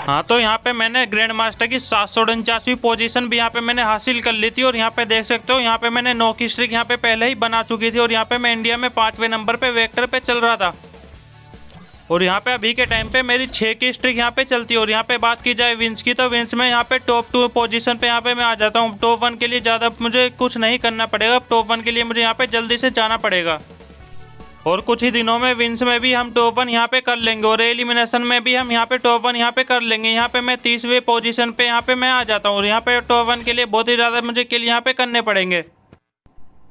हाँ, तो यहाँ पे मैंने ग्रैंड मास्टर की 749वीं पोजीशन भी यहाँ पे मैंने हासिल कर ली थी। और यहाँ पे देख सकते हो यहाँ पे मैंने 9 की स्ट्रिक यहाँ पे पहले ही बना चुकी थी। और यहाँ पे मैं इंडिया में 5वें नंबर पे वेक्टर पे चल रहा था। और यहाँ पे अभी के टाइम पे मेरी 6 की स्ट्रिक यहाँ पे चलती है। और यहाँ पे बात की जाए विंस की, तो विंस में यहाँ पे टॉप 2 पोजीशन पे यहाँ पे मैं आ जाता हूँ। टॉप 1 के लिए ज़्यादा मुझे कुछ नहीं करना पड़ेगा। टॉप 1 के लिए मुझे यहाँ पे जल्दी से जाना पड़ेगा। और कुछ ही दिनों में विंस में भी हम टॉप 1 यहाँ पे कर लेंगे। और एलिमिनेशन में भी हम यहाँ पे टॉप 1 यहाँ पे कर लेंगे। यहाँ पे मैं 30वें पोजीशन पे यहाँ पे मैं आ जाता हूँ। और यहाँ पे टॉप 1 के लिए बहुत ही ज़्यादा मुझे किल यहाँ पे करने पड़ेंगे।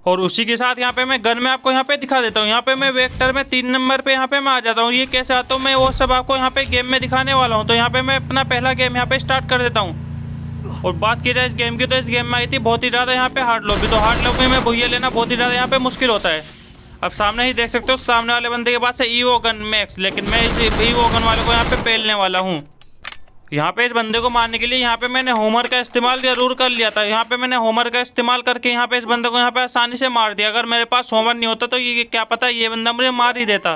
और उसी के साथ यहाँ पे मैं गन में आपको यहाँ पे दिखा देता हूँ। यहाँ पे मैं वेक्टर में 3 नंबर पे यहाँ पे मैं आ जाता हूँ। ये कैसे आता हूँ मैं वो सब आपको यहाँ पे गेम में दिखाने वाला हूँ। तो यहाँ पे मैं अपना पहला गेम यहाँ पे स्टार्ट कर देता हूँ। और बात की जाए इस गेम की, तो इस गेम में आई थी बहुत ही ज़्यादा यहाँ पे हार्ड लॉबी। तो हार्ड लॉबी में भूया लेना बहुत ही ज़्यादा यहाँ पे मुश्किल होता है। अब सामने ही देख सकते हो सामने वाले बंदे के पास है ईवो गन मैक्स, लेकिन मैं इस ईवो गन वाले को यहाँ पे पेलने वाला हूँ। यहाँ पे इस बंदे को मारने के लिए यहाँ पे मैंने होमर का इस्तेमाल जरूर कर लिया था। यहाँ पे मैंने होमर का इस्तेमाल करके यहाँ पे इस बंदे को यहाँ पे आसानी से मार दिया। अगर मेरे पास होमर नहीं होता तो ये क्या पता ये बंदा मुझे मार ही देता।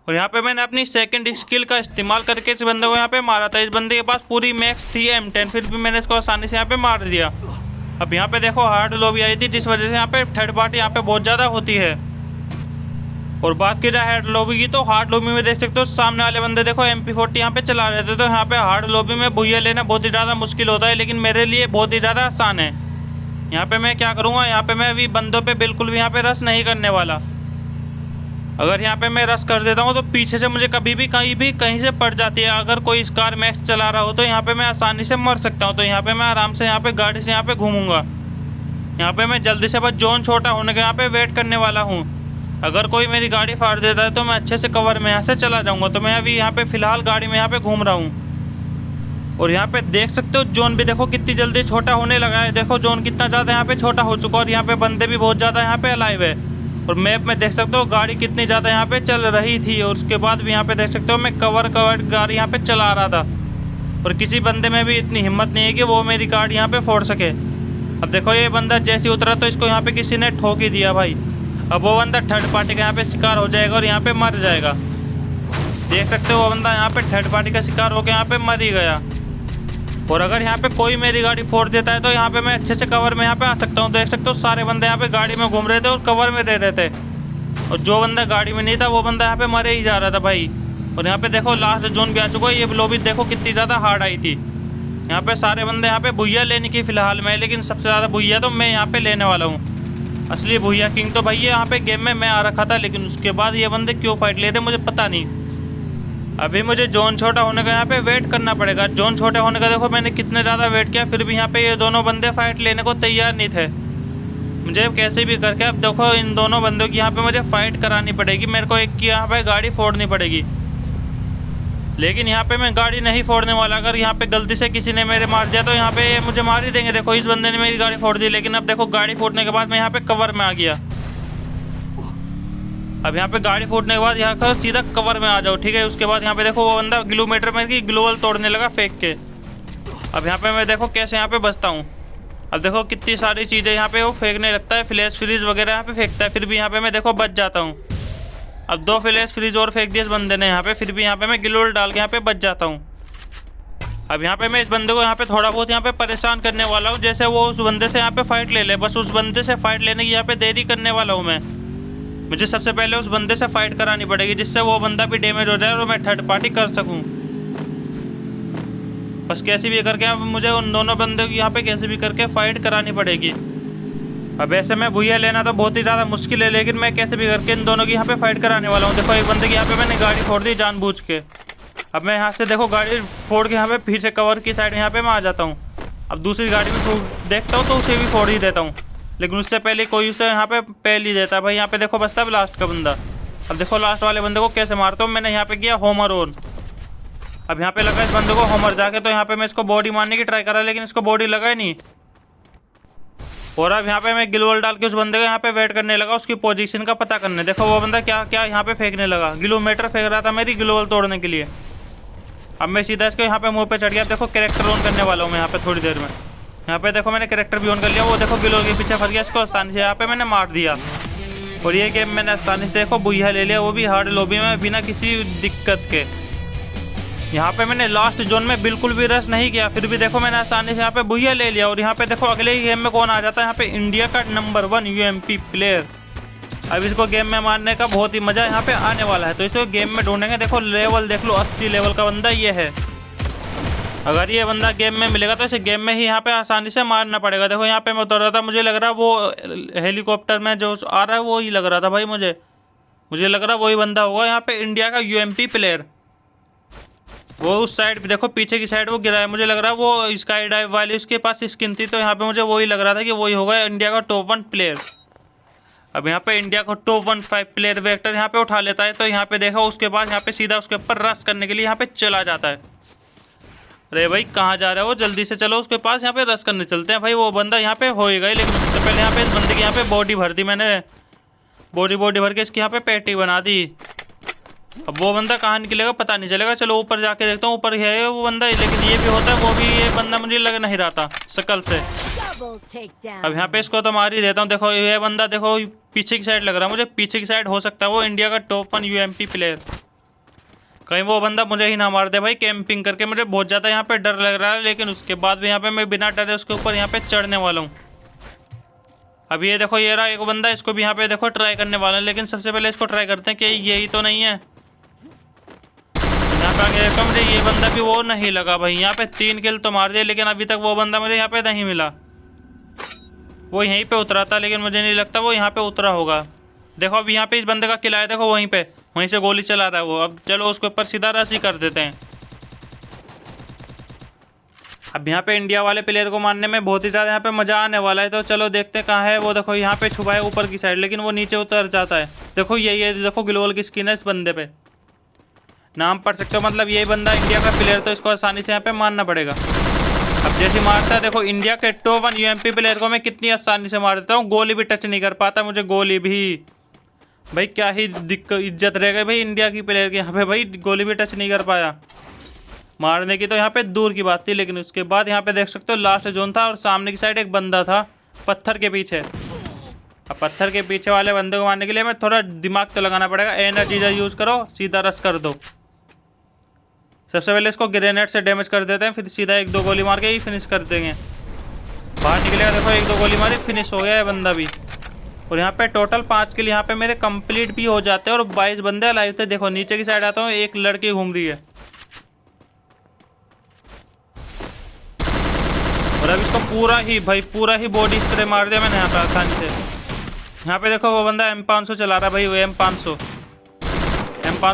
और यहाँ पे मैंने अपनी सेकंड स्किल का इस्तेमाल करके इस बंदे को यहाँ पे मारा था। इस बंदे के पास पूरी मैक्स थी M10, फिर भी मैंने इसको आसानी से यहाँ पे मार दिया। अब यहाँ पे देखो हार्ड लॉबी आई थी, जिस वजह से यहाँ पे थर्ड पार्टी यहाँ पे बहुत ज़्यादा होती है। और बात की जाए हार्ड लॉबी की, तो हार्ड लॉबी में देख सकते हो सामने वाले बंदे देखो MP40 यहाँ पे चला रहे थे। तो यहाँ पे हार्ड लॉबी में भूया लेना बहुत ही ज़्यादा मुश्किल होता है, लेकिन मेरे लिए बहुत ही ज़्यादा आसान है। यहाँ पे मैं क्या करूँगा, यहाँ पे मैं अभी बंदों पे बिल्कुल भी यहाँ पे रश नहीं करने वाला। अगर यहाँ पे मैं रश कर देता हूँ तो पीछे से मुझे कभी भी कहीं से पड़ जाती है। अगर कोई स्कार मैक्स चला रहा हो तो यहाँ पे मैं आसानी से मर सकता हूँ। तो यहाँ पे मैं आराम से यहाँ पे गाड़ी से यहाँ पे घूमूंगा। यहाँ पे मैं जल्दी से बस जोन छोटा होने के यहाँ पे वेट करने वाला हूँ। अगर कोई मेरी गाड़ी फाड़ देता है तो मैं अच्छे से कवर में यहाँ से चला जाऊँगा। तो मैं अभी यहाँ पे फ़िलहाल गाड़ी में यहाँ पे घूम रहा हूँ। और यहाँ पे देख सकते हो जोन भी देखो कितनी जल्दी छोटा होने लगा है। देखो जोन कितना ज़्यादा यहाँ पे छोटा हो चुका है। और यहाँ पे बंदे भी बहुत ज़्यादा यहाँ पे अलाइव है। और मैप में देख सकते हो गाड़ी कितनी ज़्यादा यहाँ पे चल रही थी। और उसके बाद भी यहाँ पे देख सकते हो मैं कवर गाड़ी यहाँ पे चला रहा था। और किसी बंदे में भी इतनी हिम्मत नहीं है कि वो मेरी गाड़ी यहाँ पे फोड़ सके। अब देखो ये बंदा जैसे उतरा तो इसको यहाँ पे किसी ने ठोक ही दिया भाई। अब वो बंदा थर्ड पार्टी का यहाँ पे शिकार हो जाएगा और यहाँ पे मर जाएगा। देख सकते हो वो बंदा यहाँ पे थर्ड पार्टी का शिकार होकर यहाँ पे मर ही गया। और अगर यहाँ पे कोई मेरी गाड़ी फोड़ देता है तो यहाँ पे मैं अच्छे से कवर में यहाँ पे आ सकता हूँ। देख सकते हो सारे बंदे यहाँ पे गाड़ी में घूम रहे थे और कवर में रह रहे थे। और जो बंदा गाड़ी में नहीं था वो बंदा यहाँ पे मरे ही जा रहा था भाई। और यहाँ पे देखो लास्ट जोन भी आ चुका है। ये लॉबी देखो कितनी ज़्यादा हार्ड आई थी। यहाँ पे सारे बंदे यहाँ पे भूया लेने की फ़िलहाल में, लेकिन सबसे ज़्यादा भूया तो मैं यहाँ पे लेने वाला हूँ। असली भूया किंग तो भाई यहाँ पे गेम में मैं आ रखा था, लेकिन उसके बाद ये बंदे क्यों फाइट लेते मुझे पता नहीं। अभी मुझे जोन छोटा होने का यहाँ पे वेट करना पड़ेगा। जोन छोटे होने का देखो मैंने कितने ज़्यादा वेट किया, फिर भी यहाँ पे ये दोनों बंदे फाइट लेने को तैयार नहीं थे। मुझे कैसे भी करके अब देखो इन दोनों बंदों की यहाँ पे मुझे फाइट करानी पड़ेगी। मेरे को एक की यहाँ पे गाड़ी फोड़नी पड़ेगी, लेकिन यहाँ पे मैं गाड़ी नहीं फोड़ने वाला। अगर यहाँ पे गलती से किसी ने मेरे मार दिया तो यहाँ पे मुझे मार ही देंगे। देखो इस बंदे ने मेरी गाड़ी फोड़ दी, लेकिन अब देखो गाड़ी फोड़ने के बाद मैं यहाँ पे कवर में आ गया। अब यहाँ पे गाड़ी फोड़ने के बाद यहाँ का सीधा कवर में आ जाओ, ठीक है। उसके बाद यहाँ पे देखो वो बंदा किलोमीटर में की ग्लोवल तोड़ने लगा फेंक के। अब यहाँ पे मैं देखो कैसे यहाँ पे बचता हूँ। अब देखो कितनी सारी चीज़ें यहाँ पे वो फेंकने लगता है, फ्लैश फ्रीज वगैरह यहाँ पे फेंकता है, फिर भी यहाँ पे मैं देखो बच जाता हूँ। अब 2 फ्लैश फ्रीज और फेंक दिए इस बंदे ने यहाँ पे, फिर भी यहाँ पे मैं ग्लोवल डाल के यहाँ पे बच जाता हूँ। अब यहाँ पे मैं इस बंदे को यहाँ पे थोड़ा बहुत यहाँ पे परेशान करने वाला हूँ। जैसे वो उस बंदे से यहाँ पे फाइट ले ले, बस उस बंदे से फाइट लेने की यहाँ पे देरी करने वाला हूँ मैं। मुझे सबसे पहले उस बंदे से फाइट करानी पड़ेगी, जिससे वो बंदा भी डैमेज हो जाए और मैं थर्ड पार्टी कर सकूँ। बस कैसे भी करके अब मुझे उन दोनों बंदों की यहाँ पे कैसे भी करके फाइट करानी पड़ेगी। अब ऐसे में भूया लेना तो बहुत ही ज़्यादा मुश्किल है, लेकिन मैं कैसे भी करके इन दोनों की यहाँ पे फाइट कराने वाला हूँ। देखो एक बंदे की यहाँ पे मैंने गाड़ी फोड़ दी जानबूझ के। अब मैं यहाँ से देखो गाड़ी फोड़ के यहाँ पे फिर से कवर की साइड में यहाँ पे मैं आ जाता हूँ। अब दूसरी गाड़ी में देखता हूँ तो उसे भी फोड़ ही देता हूँ, लेकिन उससे पहले कोई उसे यहाँ पे पहल ही देता है भाई। यहाँ पे देखो बचता है लास्ट का बंदा। अब देखो लास्ट वाले बंदे को कैसे मारता हूँ। मैंने यहाँ पे किया होमर ऑन। अब यहाँ पे लगा इस बंदे को होमर जाके, तो यहाँ पे मैं इसको बॉडी मारने की ट्राई करा, लेकिन इसको बॉडी लगा ही नहीं। और अब यहाँ पे मैं ग्लोवल डाल के उस बंदे को यहाँ पे वेट करने लगा, उसकी पोजीशन का पता करने। देखो वो बंदा क्या क्या यहाँ पे फेंकने लगा, किलोमीटर फेंक रहा था मेरी ग्लोवल तोड़ने के लिए। अब मैं सीधा इसको यहाँ पे मुँह पे चढ़ गया। देखो कैरेक्टर ऑन करने वाला हूँ मैं यहाँ पे थोड़ी देर में। यहाँ पे देखो मैंने कैरेक्टर भी ऑन कर लिया। वो देखो ग्लोवल के पीछे फंस गया, इसको आसानी से यहाँ पे मैंने मार दिया। और ये गेम मैंने आसानी से देखो भूया ले लिया, वो भी हार्ड लॉबी में बिना किसी दिक्कत के। यहाँ पे मैंने लास्ट जोन में बिल्कुल भी रश नहीं किया, फिर भी देखो मैंने आसानी से यहाँ पे बुहिया ले लिया। और यहाँ पे देखो अगले ही गेम में कौन आ जाता है, यहाँ पे इंडिया का नंबर 1 यूएमपी प्लेयर। अब इसको गेम में मारने का बहुत ही मजा यहाँ पे आने वाला है, तो इसको गेम में ढूंढेंगे। देखो लेवल देख लो, 80 लेवल का बंदा ये है। अगर ये बंदा गेम में मिलेगा तो इसे गेम में ही यहाँ पे आसानी से मारना पड़ेगा। देखो यहाँ पे मैं उतर रहा था, मुझे लग रहा वो हेलीकॉप्टर में जो आ रहा है वो ही लग रहा था भाई। मुझे लग रहा वही बंदा होगा यहाँ पे इंडिया का यूएमपी प्लेयर। वो उस साइड पे देखो, पीछे की साइड वो गिरा है, मुझे लग रहा है वो स्काई डाइव वाली उसके पास स्किन थी, तो यहाँ पे मुझे वही लग रहा था कि वही होगा इंडिया का टॉप 1 प्लेयर। अब यहाँ पे इंडिया को टॉप 1 5 प्लेयर वेक्टर यहाँ पे उठा लेता है, तो यहाँ पे देखो उसके बाद यहाँ पे सीधा उसके ऊपर रश करने के लिए यहाँ पे चला जाता है। अरे भाई कहाँ जा रहे हो, जल्दी से चलो उसके पास, यहाँ पे रश करने चलते हैं भाई। वो बंदा यहाँ पे होएगा ही, लेकिन उससे पहले यहाँ पे इस बंदे की यहाँ पे बॉडी भर दी मैंने। बॉडी भर के इसकी यहाँ पे पैटी बना दी। अब वो बंदा कहाँ निकलेगा पता नहीं चलेगा। चलो ऊपर जाके देखता हूँ, ऊपर है वो बंदा, लेकिन ये भी होता है, वो भी ये बंदा मुझे लग नहीं रहा था शकल से। अब यहाँ पे इसको तो मार ही देता हूँ। देखो ये बंदा देखो पीछे की साइड लग रहा है मुझे, पीछे की साइड हो सकता है वो इंडिया का टॉप 1 यूएमपी प्लेयर। कहीं वो बंदा मुझे ही ना मार दे भाई कैंपिंग करके, मुझे बहुत ज़्यादा यहाँ पे डर लग रहा है। लेकिन उसके बाद भी यहाँ पे मैं बिना डरे उसके ऊपर यहाँ पे चढ़ने वाला हूँ। अब ये देखो ये रहा एक बंदा, इसको भी यहाँ पे देखो ट्राई करने वाला है, लेकिन सबसे पहले इसको ट्राई करते हैं कि यही तो नहीं है। यहाँ पे आगे देखो मुझे ये बंदा भी वो नहीं लगा भाई। यहाँ पे 3 किल तो मार दिए, लेकिन अभी तक वो बंदा मुझे यहाँ पे नहीं मिला। वो यहीं पे उतरा था, लेकिन मुझे नहीं लगता वो यहाँ पे उतरा होगा। देखो अब यहाँ पे इस बंदे का किला है, देखो वहीं पे, वहीं से गोली चला रहा है वो। अब चलो उसके ऊपर सीधा रश ही कर देते हैं। अब यहाँ पे इंडिया वाले प्लेयर को मारने में बहुत ही ज़्यादा यहाँ पे मज़ा आने वाला है, तो चलो देखते हैं कहाँ है वो। देखो यहाँ पे छुपा है ऊपर की साइड, लेकिन वो नीचे उतर जाता है। देखो ये देखो ग्लोबल की स्किन है इस बंदे पे, नाम पढ़ सकते हो, मतलब यही बंदा इंडिया का प्लेयर, तो इसको आसानी से यहाँ पे मारना पड़ेगा। अब जैसे मारता है देखो इंडिया के टॉप 1 यूएमपी प्लेयर को मैं कितनी आसानी से मार देता हूँ, गोली भी टच नहीं कर पाता मुझे, गोली भी भाई क्या ही दिक्कत इज्जत रह गई भाई इंडिया की प्लेयर के यहाँ पे भाई, गोली भी टच नहीं कर पाया। मारने की तो यहाँ पे दूर की बात थी, लेकिन उसके बाद यहाँ पे देख सकते हो लास्ट जोन था और सामने की साइड एक बंदा था पत्थर के पीछे। अब पत्थर के पीछे वाले बंदे को मारने के लिए हमें थोड़ा दिमाग तो लगाना पड़ेगा। एनर्जी यूज़ करो, सीधा रश कर दो। सबसे पहले इसको ग्रेनेड से डैमेज कर देते हैं, फिर सीधा 1-2 गोली मार के ही फिनिश कर देंगे। बाहर निकलेगा देखो 1-2 गोली मारी, फिनिश हो गया है बंदा भी। और यहाँ पे टोटल 5 किल यहाँ पे मेरे कंप्लीट भी हो जाते हैं और 22 बंदे लाइव थे। देखो नीचे की साइड आता हूँ, एक लड़की घूम रही है और अब इसको पूरा ही बॉडी स्प्रे मार दिया मैंने यहाँ पे आसानी से। यहाँ पे देखो वो बंदा M500 चला रहा है भाई, वो M500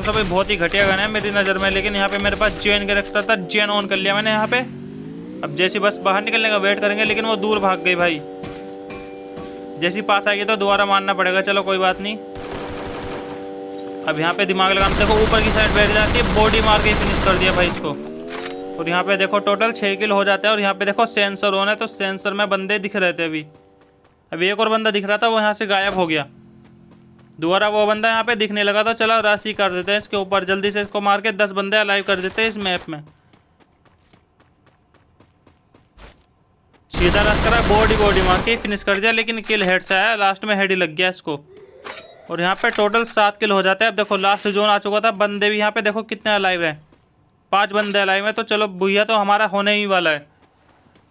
भाई बहुत ही घटिया गन है मेरी नज़र में, लेकिन यहाँ पे मेरे पास जेन कैरेक्टर था, जेन ऑन कर लिया मैंने यहाँ पे। अब जैसी बस बाहर निकलने का वेट करेंगे, लेकिन वो दूर भाग गई भाई। जैसी पास आएगी तो दोबारा मारना पड़ेगा, चलो कोई बात नहीं। अब यहाँ पे दिमाग लगाना, देखो ऊपर की साइड बैठ जाती है, बॉडी मार के फिनिश कर दिया भाई इसको। और यहाँ पे देखो टोटल 6 किल हो जाते हैं। और यहाँ पे देखो सेंसर ऑन है, तो सेंसर में बंदे दिख रहे थे अभी एक और बंदा दिख रहा था, वो यहाँ से गायब हो गया। दोबारा वो बंदा यहाँ पे दिखने लगा, तो चलो राशि कर देते हैं इसके ऊपर, जल्दी से इसको मार के 10 बंदे अलाइव कर देते हैं इस मैप में। सीधा रश करा, बॉडी मार के फिनिश कर दिया, लेकिन किल हेड से आया, लास्ट में हेड ही लग गया इसको। और यहाँ पे टोटल 7 किल हो जाते हैं। अब देखो लास्ट जोन आ चुका था, बंदे भी यहाँ पे देखो कितने अलाइव हैं, 5 बंदे अलाइव हैं। तो चलो भैया तो हमारा होने ही वाला है,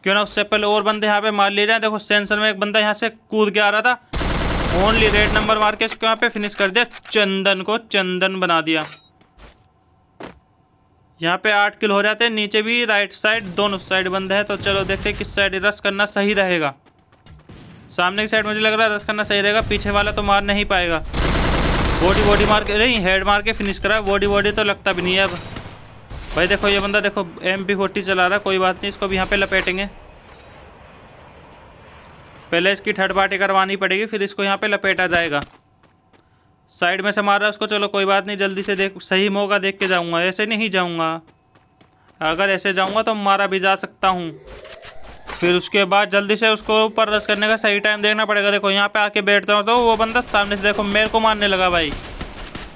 क्यों ना उससे पहले और बंदे यहाँ पे मार लिए जाए। देखो सेंसर में एक बंदा यहाँ से कूद के आ रहा था, ओनली रेड नंबर मार के इसको यहाँ पे फिनिश कर दिया, चंदन को चंदन बना दिया। यहाँ पे 8 किल हो जाते हैं। नीचे भी राइट साइड दोनों साइड बंद है, तो चलो देखते हैं किस साइड रश करना सही रहेगा। सामने की साइड मुझे लग रहा है रश करना सही रहेगा, पीछे वाला तो मार नहीं पाएगा। बॉडी मार के नहीं, हेड मार के फिनिश करा, बॉडी तो लगता भी नहीं है। अब भाई देखो ये बंदा देखो MP40 चला रहा है, कोई बात नहीं, इसको भी यहाँ पे लपेटेंगे। पहले इसकी थर्ड पार्टी करवानी पड़ेगी, फिर इसको यहाँ पे लपेटा जाएगा। साइड में से मार रहा है उसको, चलो कोई बात नहीं, जल्दी से देख, सही मौका देख के जाऊँगा, ऐसे नहीं जाऊँगा। अगर ऐसे जाऊँगा तो मारा भी जा सकता हूँ। फिर उसके बाद जल्दी से उसको ऊपर रश करने का सही टाइम देखना पड़ेगा। देखो यहाँ पे आके बैठता हूँ तो वो बंदा सामने से देखो मेरे को मारने लगा भाई,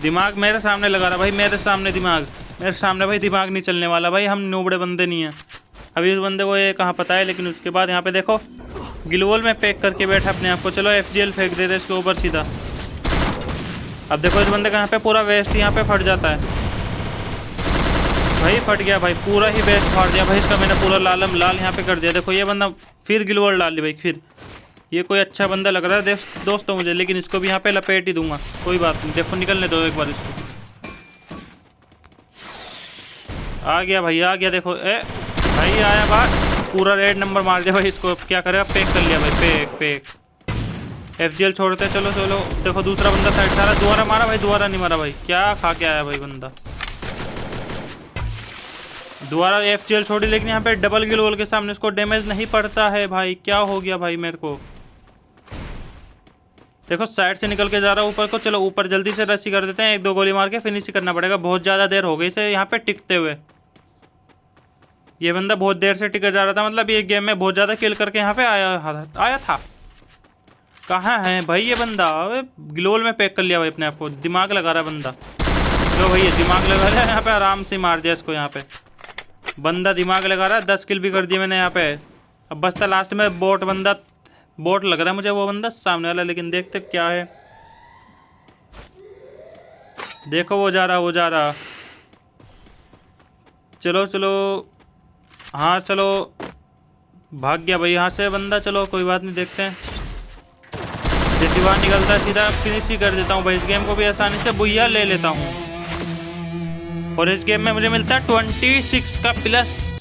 दिमाग मेरे सामने लगा रहा भाई, मेरे सामने भाई दिमाग नहीं चलने वाला भाई, हम नूबड़े बंदे नहीं हैं। अभी उस बंदे को ये कहाँ पता है, लेकिन उसके बाद यहाँ पे देखो ग्लोबल में पैक करके बैठा अपने आप को। चलो FGL फेंक देते इसके ऊपर सीधा। अब देखो इस बंदे का यहाँ पे पूरा वेस्ट यहाँ पे फट जाता है। भाई फट गया भाई, पूरा ही बेस फाड़ दिया भाई इसका मैंने, पूरा लालम लाल यहाँ पे कर दिया। देखो ये बंदा फिर गिलवॉल डाल ली भाई फिर। ये कोई अच्छा बंदा लग रहा है दोस्तों मुझे, लेकिन इसको भी यहाँ पे लपेट ही दूंगा, कोई बात नहीं। देखो निकलने दो एक बार इसको। आ गया भाई आ गया, देखो ए भाई आया बाहर, पूरा रेड नंबर मार दिया भाई इसको। अब क्या करेगा, पैक कर लिया भाई, पैक FGL छोड़ते चलो चलो। देखो दूसरा बंदा साइड सारा, दोबारा मारा भाई, दोबारा नहीं मारा भाई, क्या खा के आया भाई बंदा। दोबारा FGL छोड़ी, लेकिन यहाँ पे डबल गिलवॉल के सामने उसको डैमेज नहीं पड़ता है भाई। क्या हो गया भाई मेरे को। देखो साइड से निकल के जा रहा है ऊपर को, चलो ऊपर जल्दी से रस्सी कर देते हैं, 1-2 गोली मार के फिनिश करना पड़ेगा। बहुत ज़्यादा देर हो गई इसे यहाँ पे टिकते हुए। ये बंदा बहुत देर से टिका जा रहा था, मतलब ये गेम में बहुत ज़्यादा किल करके यहाँ पे आया था। कहाँ है भाई ये बंदा। ग्लोल में पैक कर लिया भाई अपने आप को, दिमाग लगा रहा है बंदा। जो भाई दिमाग लगा रहा है यहाँ पे, आराम से मार दिया इसको। यहाँ पे बंदा दिमाग लगा रहा है, 10 किल भी कर दिए मैंने यहाँ पे। अब बस था लास्ट में बोट बंदा, बोट लग रहा है मुझे वो बंदा सामने वाला, लेकिन देखते क्या है। देखो वो जा रहा। चलो चलो, हाँ चलो, भाग गया भाई यहाँ से बंदा। चलो कोई बात नहीं, देखते हैं। जैसे बाहर निकलता है सीधा फिनिश ही कर देता हूँ भाई। इस गेम को भी आसानी से बुइया ले लेता हूँ, और इस गेम में मुझे मिलता है 26 का प्लस